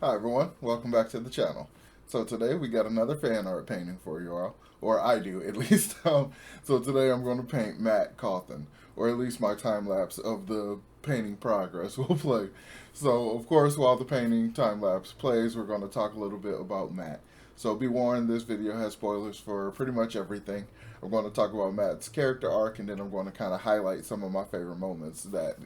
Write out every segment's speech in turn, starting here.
Hi everyone, welcome back to the channel. So today we got another fan art painting for you all, or I do at least. So today I'm going to paint Matt Cauthon, or at least my time lapse of the painting progress will play. So of course while the painting time lapse plays, we're going to talk a little bit about Matt. So be warned, this video has spoilers for pretty much everything. I'm going to talk about Matt's character arc, and then I'm going to kind of highlight some of my favorite moments that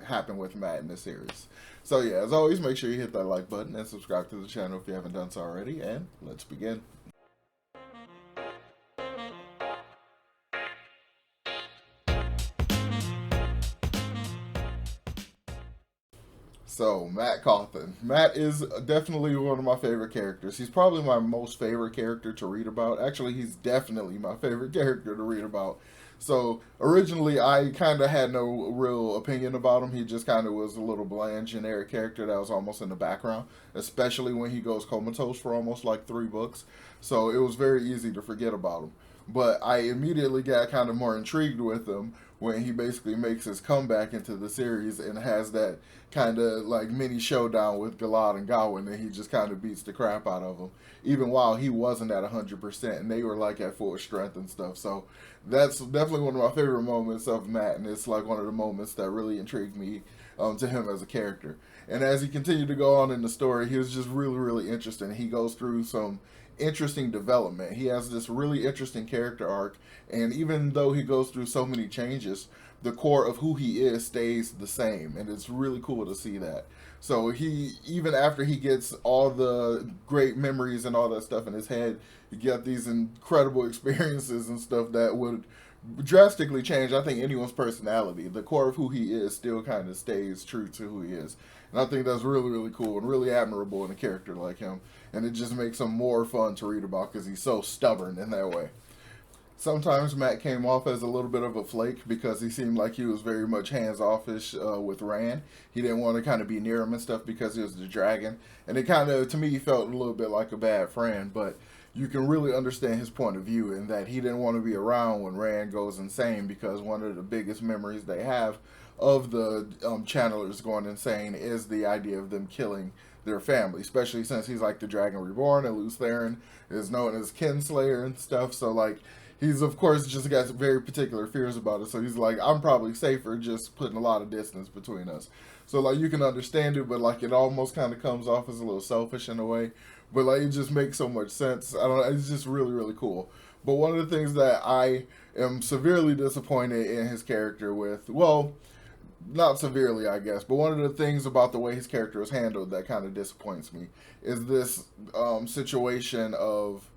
happen with Matt in the series. So yeah, as always, make sure you hit that like button and subscribe to the channel if you haven't done so already, and let's begin. So, Matt Cauthon. Matt is definitely one of my favorite characters. He's probably my most favorite character to read about. Actually, he's definitely my favorite character to read about. So, originally, I kind of had no real opinion about him. He just kind of was a little bland, generic character that was almost in the background, especially when he goes comatose for almost like 3 books. So, it was very easy to forget about him. But I immediately got kind of more intrigued with him when he basically makes his comeback into the series and has that kind of like mini showdown with Galad and Gawain, and he just kind of beats the crap out of them, even while he wasn't at 100%, and they were like at full strength and stuff. So that's definitely one of my favorite moments of Matt, and it's like one of the moments that really intrigued me to him as a character. And as he continued to go on in the story, he was just really, really interesting. He goes through some interesting development. He has this really interesting character arc, and even though he goes through so many changes, the core of who he is stays the same, and it's really cool to see that. So he, even after he gets all the great memories and all that stuff in his head, he got these incredible experiences and stuff that would drastically change, I think, anyone's personality. The core of who he is still kind of stays true to who he is. And I think that's really, really cool and really admirable in a character like him. And it just makes him more fun to read about because he's so stubborn in that way. Sometimes Matt came off as a little bit of a flake because he seemed like he was very much hands offish with Rand. He didn't want to kind of be near him and stuff because he was the dragon. And it kind of, to me, felt a little bit like a bad friend. But you can really understand his point of view in that he didn't want to be around when Rand goes insane, because one of the biggest memories they have of the channelers going insane is the idea of them killing their family, especially since he's like the Dragon Reborn, and Lews Therin is known as Kinslayer and stuff. So like he's of course just got very particular fears about it. So he's like, I'm probably safer just putting a lot of distance between us. So like you can understand it, but like it almost kind of comes off as a little selfish in a way. But like it just makes so much sense. I don't know. It's just really, really cool. But one of the things that I am severely disappointed in his character with, well, not severely, I guess, but one of the things about the way his character is handled that kind of disappoints me is this situation of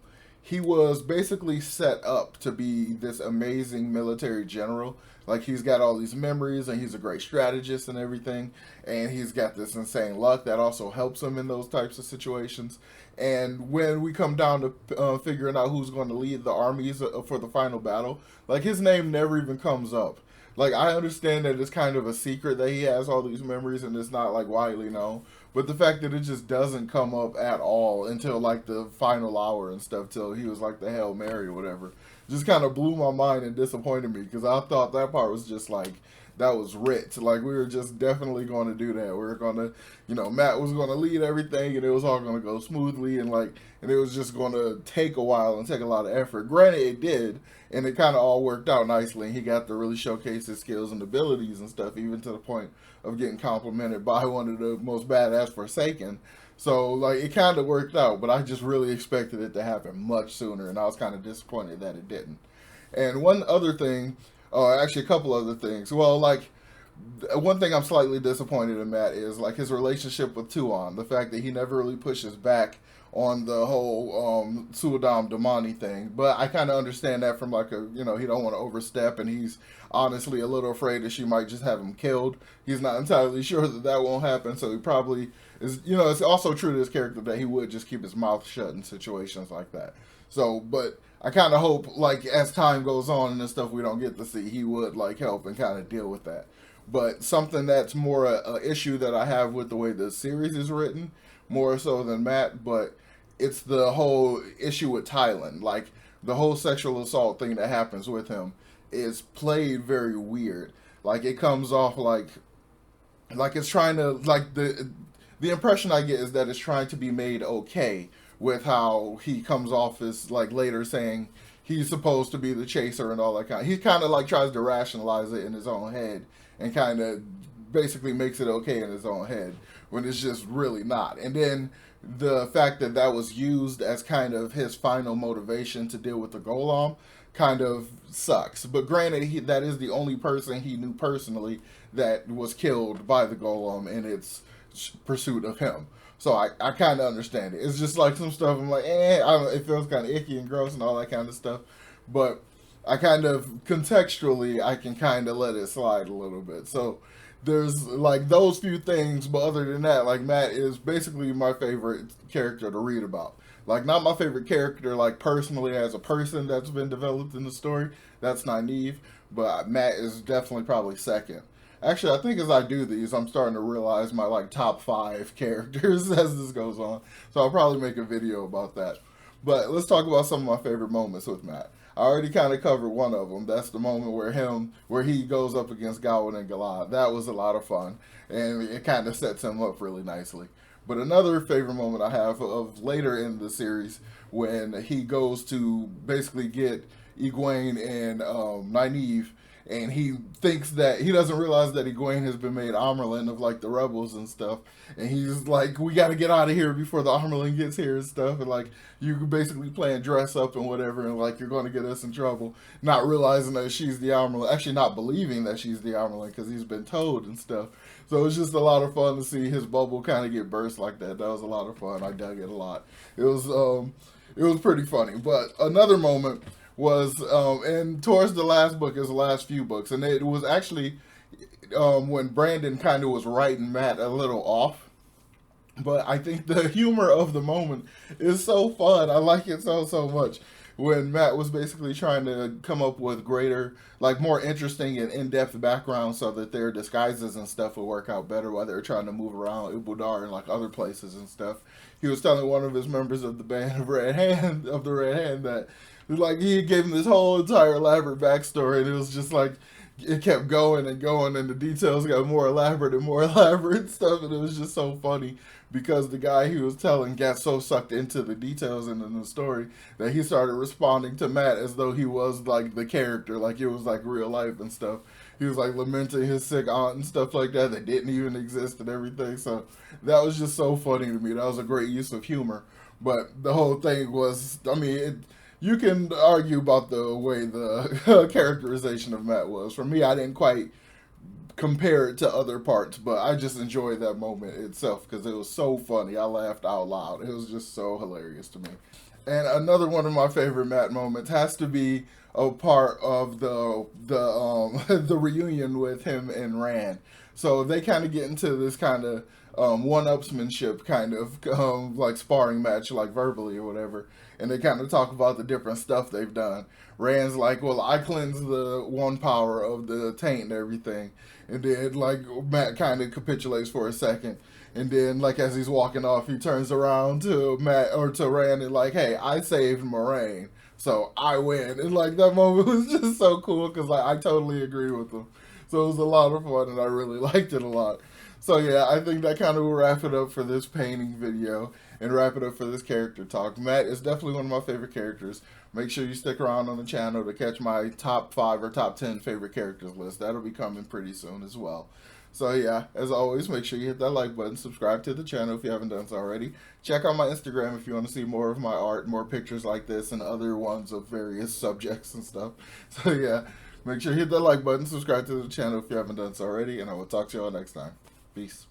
he was basically set up to be this amazing military general. Like he's got all these memories and he's a great strategist and everything, and he's got this insane luck that also helps him in those types of situations. And when we come down to figuring out who's going to lead the armies for the final battle, like his name never even comes up. Like I understand that it's kind of a secret that he has all these memories and it's not like widely known, but the fact that it just doesn't come up at all until like the final hour and stuff, till he was like the Hail Mary or whatever, just kind of blew my mind and disappointed me because I thought that part was just like that was rich. Like we were just definitely going to do that. We were going to, Matt was going to lead everything, and it was all going to go smoothly, and like, and it was just going to take a while and take a lot of effort. Granted, it did, and it kind of all worked out nicely. And he got to really showcase his skills and abilities and stuff, even to the point of getting complimented by one of the most badass Forsaken. So like it kind of worked out, but I just really expected it to happen much sooner, and I was kind of disappointed that it didn't. And one other thing, actually a couple other things. Well, like one thing I'm slightly disappointed in Matt is like his relationship with Tuon. The fact that he never really pushes back on the whole Suadam Damani thing. But I kind of understand that from like a, he don't want to overstep, and he's honestly a little afraid that she might just have him killed. He's not entirely sure that that won't happen, so he probably is, it's also true to his character that he would just keep his mouth shut in situations like that. So, but I kind of hope, like, as time goes on and the stuff we don't get to see, he would, like, help and kind of deal with that. But something that's more a issue that I have with the way the series is written, more so than Matt, but it's the whole issue with Tylan. Like, the whole sexual assault thing that happens with him is played very weird. Like, it comes off like it's trying to, like, the impression I get is that it's trying to be made okay with how he comes off as like later saying he's supposed to be the chaser and all that kind. He kind of like tries to rationalize it in his own head and kind of basically makes it okay in his own head when it's just really not. And then the fact that that was used as kind of his final motivation to deal with the golem kind of sucks. But granted, that is the only person he knew personally that was killed by the golem in its pursuit of him. So I kind of understand it. It's just like some stuff I'm like, it feels kind of icky and gross and all that kind of stuff. But I kind of, contextually, I can kind of let it slide a little bit. So there's like those few things, but other than that, like Matt is basically my favorite character to read about. Like, not my favorite character, like, personally as a person that's been developed in the story. That's Nynaeve. But Matt is definitely probably second. Actually, I think as I do these, I'm starting to realize my, like, top 5 characters as this goes on. So I'll probably make a video about that. But let's talk about some of my favorite moments with Matt. I already kind of covered one of them. That's the moment where he goes up against Gawain and Galad. That was a lot of fun. And it kind of sets him up really nicely. But another favorite moment I have of later in the series when he goes to basically get Egwene and Nynaeve, and he thinks that he doesn't realize that Egwene has been made Amerlin of like the rebels and stuff, and he's like, we got to get out of here before the Amerlin gets here and stuff, and like you basically playing dress up and whatever, and like you're going to get us in trouble, not realizing that she's the Amerlin, actually not believing that she's the Amerlin because he's been told and stuff. So it's just a lot of fun to see his bubble kind of get burst like that. That was a lot of fun. I dug it a lot. It was pretty funny. But another moment was and towards the last book, is the last few books, and it was actually when Brandon kind of was writing Matt a little off. But I think the humor of the moment is so fun. I like it so much. When Matt was basically trying to come up with greater, like more interesting and in-depth background so that their disguises and stuff would work out better while they were trying to move around Ubudar and like other places and stuff. He was telling one of his members of the band of Red Hand, that like he gave him this whole entire elaborate backstory, and it was just like it kept going and going, and the details got more elaborate and more elaborate and stuff, and it was just so funny because the guy he was telling got so sucked into the details and in the story that he started responding to Matt as though he was like the character, like it was like real life and stuff. He was like lamenting his sick aunt and stuff like that didn't even exist and everything. So that was just so funny to me. That was a great use of humor. But the whole thing was, I mean, you can argue about the way the characterization of Matt was. For me, I didn't quite compare it to other parts, but I just enjoyed that moment itself because it was so funny. I laughed out loud. It was just so hilarious to me. And another one of my favorite Matt moments has to be a part of the the reunion with him and Rand. So they kind of get into this kind of one-upsmanship kind of like sparring match, like verbally or whatever. And they kind of talk about the different stuff they've done. Rand's like, well, I cleansed the one power of the taint and everything. And then, like, Matt kind of capitulates for a second. And then, like, as he's walking off, he turns around to Matt, or to Rand, and like, hey, I saved Moraine, so I win. And, like, that moment was just so cool, because, like, I totally agree with him. So it was a lot of fun, and I really liked it a lot. So, yeah, I think that kind of will wrap it up for this painting video, and wrap it up for this character talk. Matt is definitely one of my favorite characters. Make sure you stick around on the channel to catch my top 5 or top 10 favorite characters list. That'll be coming pretty soon as well. So yeah, as always, make sure you hit that like button, subscribe to the channel if you haven't done so already. Check out my Instagram if you want to see more of my art, more pictures like this, and other ones of various subjects and stuff. So yeah, make sure you hit that like button, subscribe to the channel if you haven't done so already, and I will talk to y'all next time. Peace.